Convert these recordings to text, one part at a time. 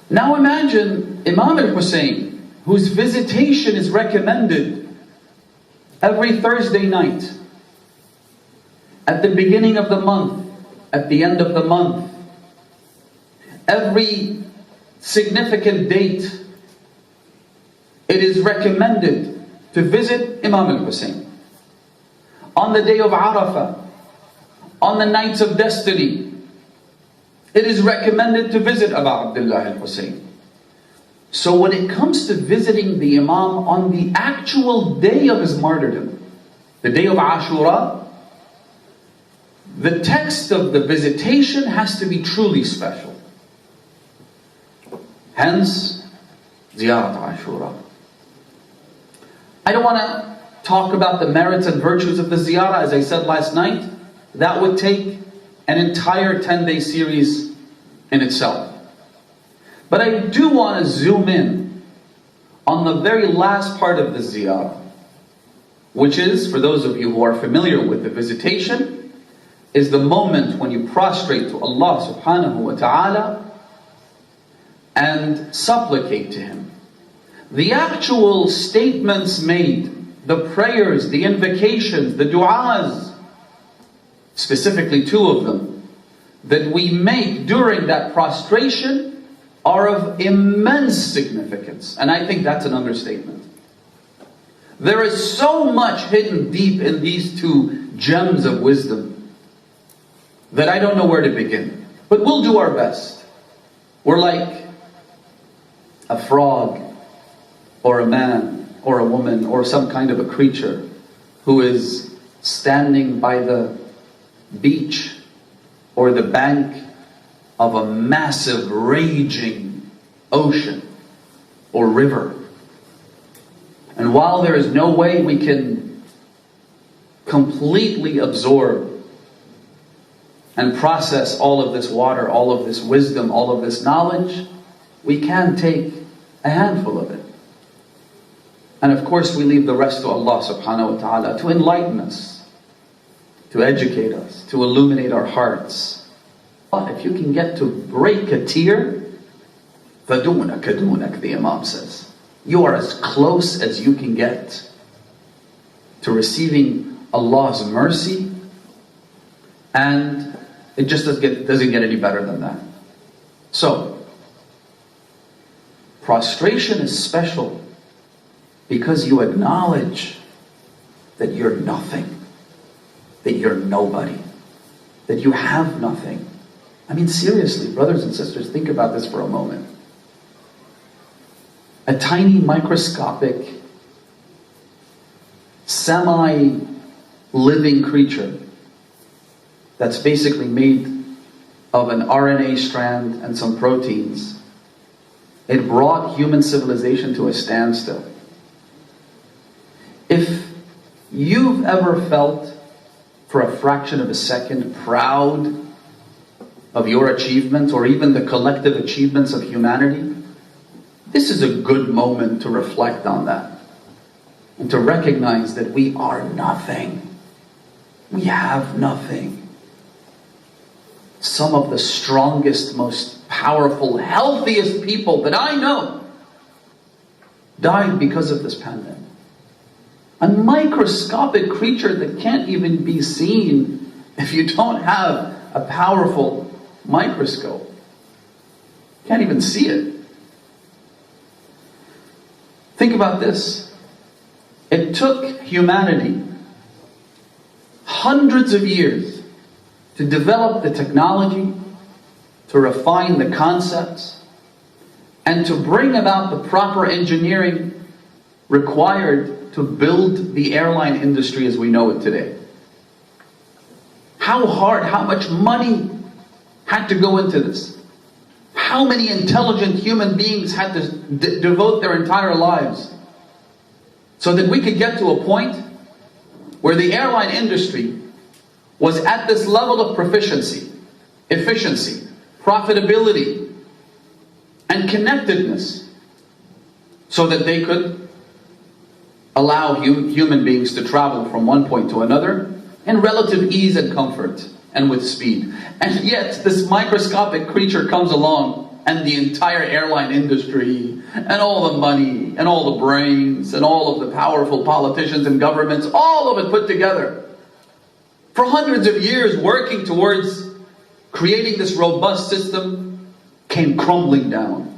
Now imagine Imam Hussain, whose visitation is recommended every Thursday night, at the beginning of the month, at the end of the month, every significant date, it is recommended to visit Imam Hussain. On the day of Arafah, on the nights of destiny, it is recommended to visit Abu Abdullah al-Hussain. So when it comes to visiting the Imam on the actual day of his martyrdom, the day of Ashura, the text of the visitation has to be truly special. Hence, Ziyarat Ashura. I don't want to talk about the merits and virtues of the ziyarah. As I said last night, that would take an entire 10-day series in itself. But I do want to zoom in on the very last part of the ziyarah, which is, for those of you who are familiar with the visitation, is the moment when you prostrate to Allah subhanahu wa ta'ala and supplicate to Him. The actual statements made, the prayers, the invocations, the du'as, specifically 2 of them, that we make during that prostration are of immense significance. And I think that's an understatement. There is so much hidden deep in these 2 gems of wisdom that I don't know where to begin. But we'll do our best. We're like a frog, or a man, or a woman, or some kind of a creature who is standing by the beach or the bank of a massive raging ocean or river. And while there is no way we can completely absorb and process all of this water, all of this wisdom, all of this knowledge, we can take a handful of it. And of course we leave the rest to Allah subhanahu wa ta'ala to enlighten us, to educate us, to illuminate our hearts. If you can get to break a tear, فَدُونَكَ دُونَكَ, the Imam says. You are as close as you can get to receiving Allah's mercy, and it just doesn't get any better than that. So, prostration is special because you acknowledge that you're nothing, that you're nobody, that you have nothing. I mean, seriously, brothers and sisters, think about this for a moment. A tiny microscopic, semi-living creature that's basically made of an RNA strand and some proteins, it brought human civilization to a standstill. If you've ever felt for a fraction of a second proud of your achievements, or even the collective achievements of humanity, this is a good moment to reflect on that and to recognize that we are nothing. We have nothing. Some of the strongest, most powerful, healthiest people that I know died because of this pandemic. A microscopic creature that can't even be seen if you don't have a powerful microscope. Can't even see it. Think about this. It took humanity hundreds of years to develop the technology, to refine the concepts, and to bring about the proper engineering required to build the airline industry as we know it today. How hard, how much money had to go into this? How many intelligent human beings had to devote their entire lives so that we could get to a point where the airline industry was at this level of proficiency, efficiency, profitability, and connectedness, so that they could allow human beings to travel from one point to another in relative ease and comfort and with speed. And yet this microscopic creature comes along and the entire airline industry, and all the money, and all the brains, and all of the powerful politicians and governments, all of it put together, for hundreds of years working towards creating this robust system, came crumbling down.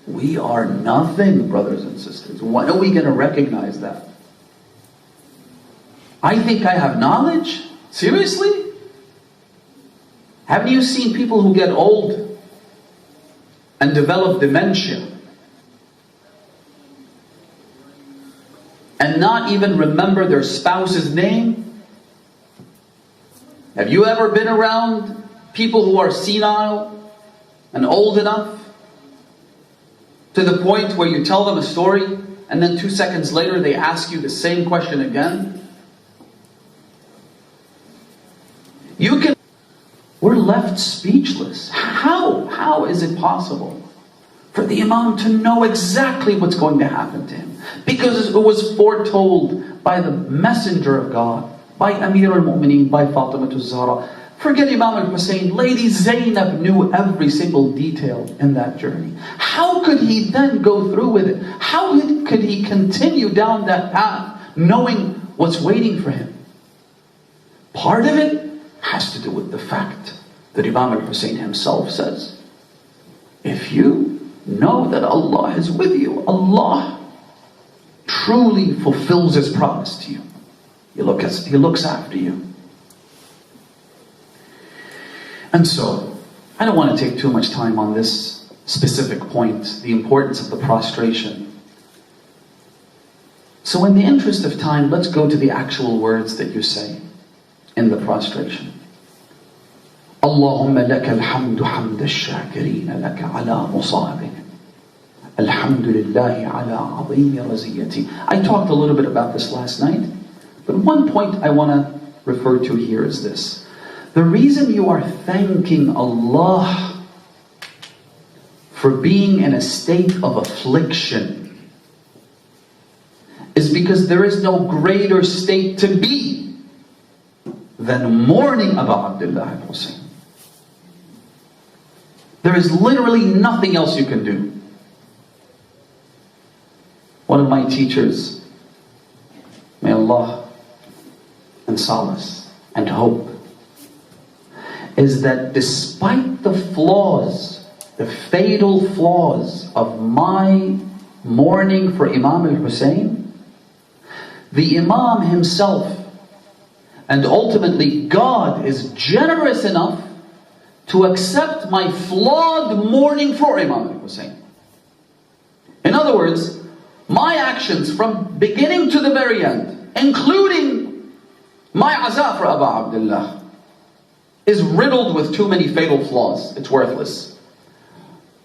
We are nothing, brothers and sisters. When are we going to recognize that? I think I have knowledge? Seriously? Haven't you seen people who get old and develop dementia and not even remember their spouse's name? Have you ever been around people who are senile and old enough to the point where you tell them a story and then 2 seconds later they ask you the same question again? We're left speechless. How is it possible for the Imam to know exactly what's going to happen to him? Because it was foretold by the Messenger of God, by Amir al-Mu'mineen, by Fatima al-Zahra. Forget Imam Hussain, Lady Zainab knew every single detail in that journey. How could he then go through with it? How could he continue down that path knowing what's waiting for him? Part of it has to do with the fact that Imam al-Hussain himself says, if you know that Allah is with you, Allah truly fulfills His promise to you. He looks after you. And so, I don't want to take too much time on this specific point, the importance of the prostration. So in the interest of time, let's go to the actual words that you say in the prostration. Allahumma laka alhamdu hamd ash-shakirin laka ala musabik. Alhamdulillahi ala azimi raziyati. I talked a little bit about this last night, but one point I want to refer to here is this. The reason you are thanking Allah for being in a state of affliction is because there is no greater state to be than mourning about Abdullah al-Hussain. There is literally nothing else you can do. One of my teachers, may Allah and solace and hope, is that despite the flaws, the fatal flaws of my mourning for Imam al-Hussain, the Imam himself and ultimately God is generous enough to accept my flawed mourning for Imam al-Hussain. In other words, my actions from beginning to the very end, including my azaa for Abu Abdullah, is riddled with too many fatal flaws. It's worthless.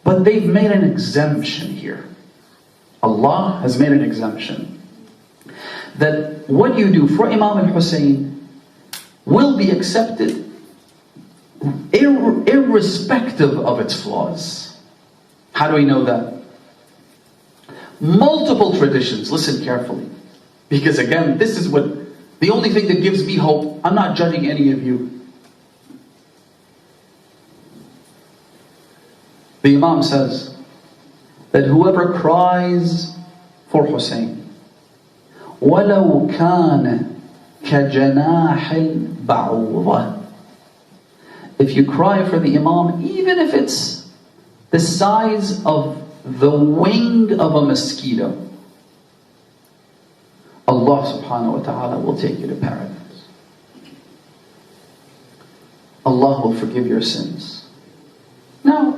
But they've made an exemption here. Allah has made an exemption that what you do for Imam al-Hussain will be accepted irrespective of its flaws. How do we know that? Multiple traditions, listen carefully. Because again, this is what, the only thing that gives me hope. I'm not judging any of you. The Imam says that whoever cries for Hussain, وَلَوْ كَانَ كَجَنَاحِ الْبَعُوضَةِ, if you cry for the Imam, even if it's the size of the wing of a mosquito, Allah subhanahu wa ta'ala will take you to paradise. Allah will forgive your sins. Now,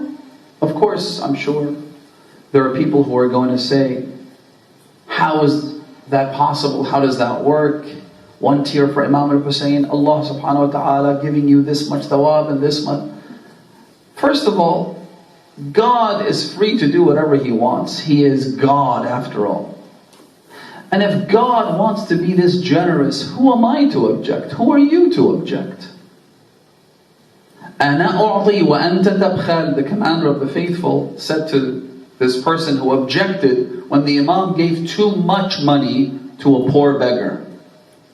of course, I'm sure there are people who are going to say, how is that possible? How does that work? One tear for Imam al-Hussain, Allah subhanahu wa ta'ala giving you this much thawab and this much. First of all, God is free to do whatever He wants. He is God after all. And if God wants to be this generous, who am I to object? Who are you to object? أَنَا أُعْطِي وَأَنْتَ تَبْخَلْ, the commander of the faithful said to this person who objected when the Imam gave too much money to a poor beggar.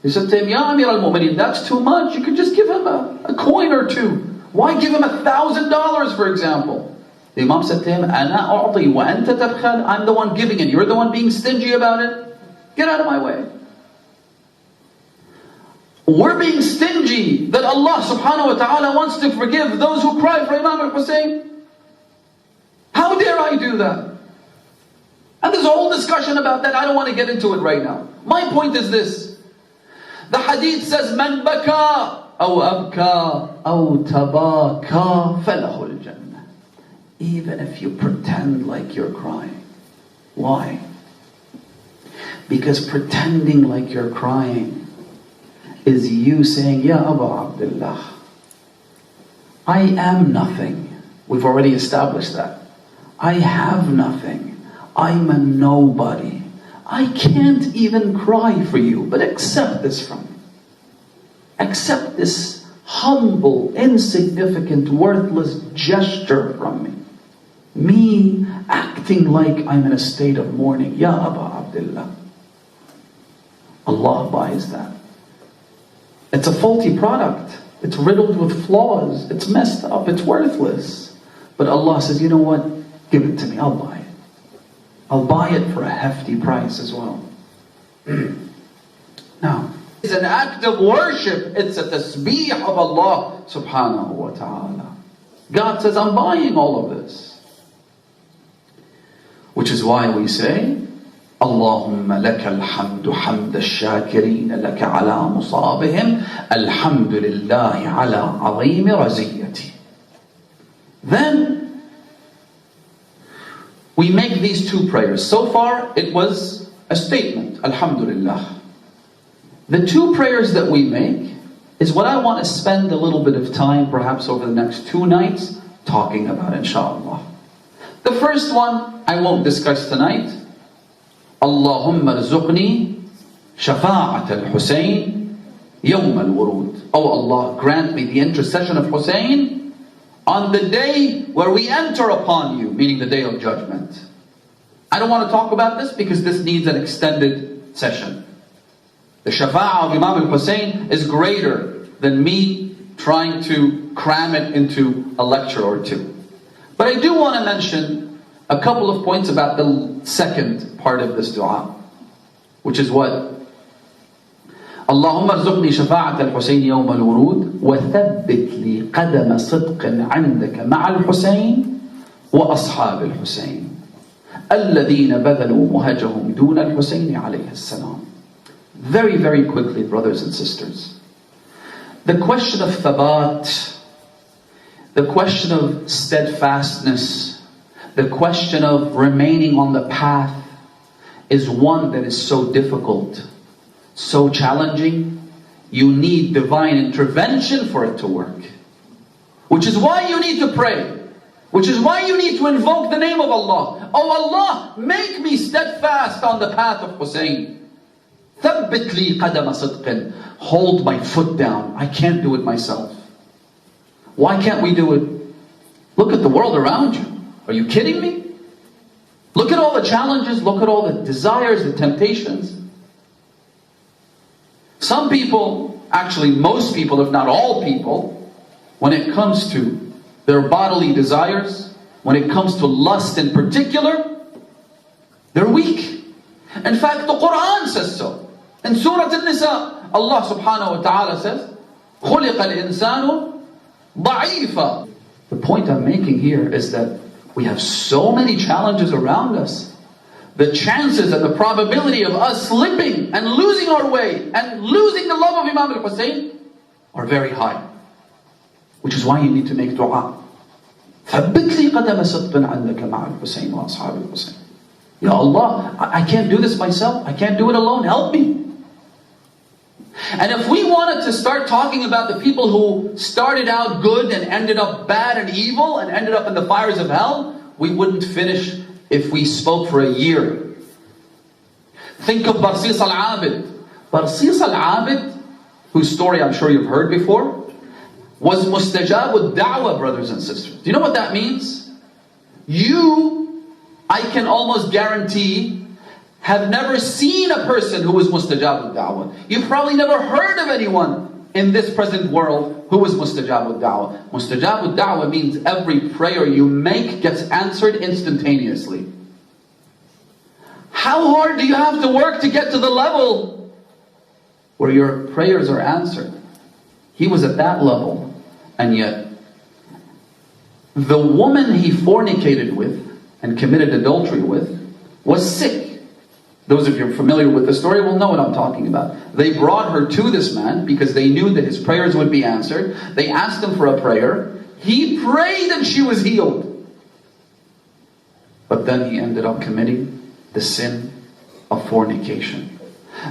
He said to him, Ya Amir al-Mu'mineen, that's too much. You could just give him a coin or two. Why give him $1,000, for example? The Imam said to him, أَنَا أُعْطِي وَأَنْتَ تَبْخَلْ. I'm the one giving it, you're the one being stingy about it. Get out of my way. We're being stingy that Allah subhanahu wa ta'ala wants to forgive those who cry for Imam Hussain. How dare I do that? And there's a whole discussion about that. I don't want to get into it right now. My point is this. The hadith says, مَنْ بَكَى أَوْ أَبْكَى أَوْ تَبَاكَى فَلَهُ الْجَنَّةِ. Even if you pretend like you're crying. Why? Because pretending like you're crying is you saying, Ya Abu Abdullah, I am nothing. We've already established that. I have nothing. I'm a nobody. I can't even cry for you, but accept this from me. Accept this humble, insignificant, worthless gesture from me. Me acting like I'm in a state of mourning. Ya Abu Abdullah. Allah buys that. It's a faulty product. It's riddled with flaws. It's messed up. It's worthless. But Allah says, you know what? Give it to me. I'll buy it. I'll buy it for a hefty price as well. Now, it's an act of worship. It's a tasbih of Allah subhanahu wa ta'ala. God says, I'm buying all of this. Which is why we say, Allahumma laka alhamdu hamd al-shakirin laka ala musabihim alhamdulillahi ala azim raziyati. Then we make these two prayers. So far it was a statement, alhamdulillah. The two prayers that we make is what I want to spend a little bit of time, perhaps over the next 2 nights, talking about, inshallah. The first one I won't discuss tonight. Allahumma rzuqni shafa'at al-Hussain yawm al-wurud. Oh Allah, grant me the intercession of Hussain on the day where we enter upon you, meaning the day of judgment. I don't want to talk about this because this needs an extended session. The shafa'ah of Imam al-Hussain is greater than me trying to cram it into a lecture or two. But I do want to mention a couple of points about the second part of this dua, which is what? Allahumma rzuqni shafa'at al-Hussain yawm al-wurud wa thabbit li qadama sidqin 'indaka ma'a al-Hussain wa ashab al-Hussain alladhina badhalu muhajahum duna al-Hussain alayhi as-salam. Very, very quickly, brothers and sisters. The question of thabat, the question of steadfastness, the question of remaining on the path is one that is so difficult, so challenging. You need divine intervention for it to work. Which is why you need to pray. Which is why you need to invoke the name of Allah. Oh Allah, make me steadfast on the path of Hussain. ثَبِّتْ لِي قَدَمَ صِدْقٍ. Hold my foot down. I can't do it myself. Why can't we do it? Look at the world around you. Are you kidding me? Look at all the challenges. Look at all the desires, the temptations. Some people, actually most people, if not all people, when it comes to their bodily desires, when it comes to lust in particular, they're weak. In fact, the Quran says so. In Surah An-Nisa, Allah subhanahu wa ta'ala says, خُلِقَ الْإِنسَانُ ضَعِيفًا. The point I'm making here is that we have so many challenges around us. The chances and the probability of us slipping and losing our way and losing the love of Imam al-Hussain are very high. Which is why you need to make dua. ثَبِّتْ لِي قَدَمَ صِدْقٍ عَنْدَكَ مَعَ الْحُسَيْنِ وَأَصْحَابِ الْحُسَيْنِ. Ya Allah, I can't do this myself. I can't do it alone. Help me. And if we wanted to start talking about the people who started out good and ended up bad and evil and ended up in the fires of hell, we wouldn't finish if we spoke for a year. Think of Barsis al-Abid. Barsis al-Abid, whose story I'm sure you've heard before, was mustajab al-da'wah, brothers and sisters. Do you know what that means? I can almost guarantee, have never seen a person who was mustajab al-da'wah. You've probably never heard of anyone in this present world, who is mustajab da'wah? Mustajab da'wah means every prayer you make gets answered instantaneously. How hard do you have to work to get to the level where your prayers are answered? He was at that level, and yet the woman he fornicated with and committed adultery with was sick. Those of you familiar with the story will know what I'm talking about. They brought her to this man because they knew that his prayers would be answered. They asked him for a prayer. He prayed and she was healed. But then he ended up committing the sin of fornication.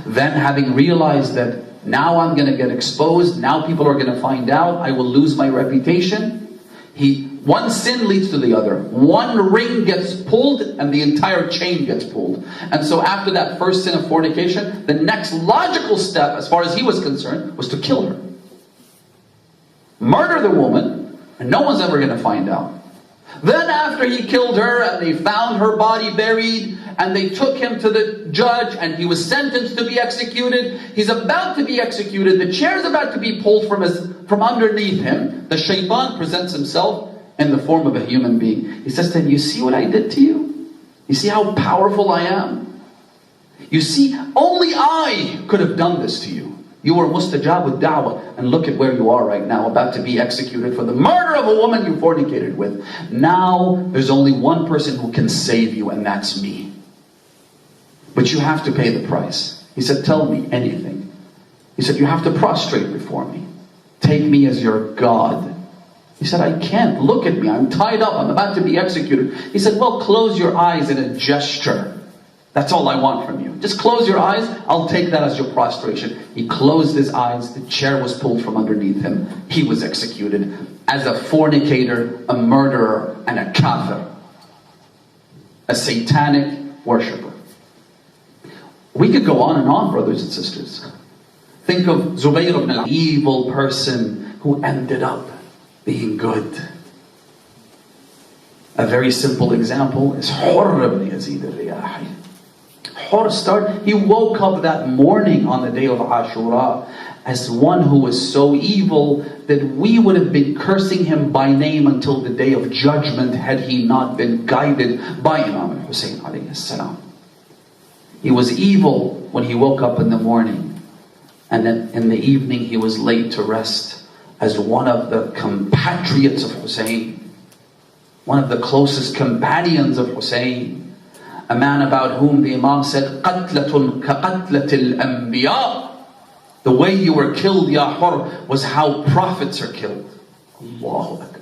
Then, having realized that now I'm going to get exposed, now people are going to find out, I will lose my reputation, one sin leads to the other. One ring gets pulled and the entire chain gets pulled. And so after that first sin of fornication, the next logical step, as far as he was concerned, was to kill her. Murder the woman, and no one's ever going to find out. Then after he killed her and they found her body buried, and they took him to the judge and he was sentenced to be executed. He's about to be executed. The chair's about to be pulled from underneath him. The shaitan presents himself in the form of a human being. He says to him, you see what I did to you? You see how powerful I am? You see, only I could have done this to you. You were mustajab da'wah, and look at where you are right now, about to be executed for the murder of a woman you fornicated with. Now, there's only one person who can save you, and that's me. But you have to pay the price. He said, tell me anything. He said, you have to prostrate before me. Take me as your God. He said, I can't. Look at me. I'm tied up. I'm about to be executed. He said, well, close your eyes in a gesture. That's all I want from you. Just close your eyes. I'll take that as your prostration. He closed his eyes. The chair was pulled from underneath him. He was executed as a fornicator, a murderer, and a kafir. A satanic worshipper. We could go on and on, brothers and sisters. Think of Zubayr ibn al evil person who ended up being good. A very simple example is Hurr ibn Yazid al-Riyahi. Hurr he woke up that morning on the day of Ashura as one who was so evil that we would have been cursing him by name until the day of judgment had he not been guided by Imam Hussain alayhi salam. He was evil when he woke up in the morning, and then in the evening he was laid to rest as one of the compatriots of Hussein, one of the closest companions of Hussein, a man about whom the Imam said, قَتْلَةٌ كَقَتْلَةِ الْأَنْبِيَاءِ. The way you were killed, Ya Hurr, was how prophets are killed. Allahu Akbar.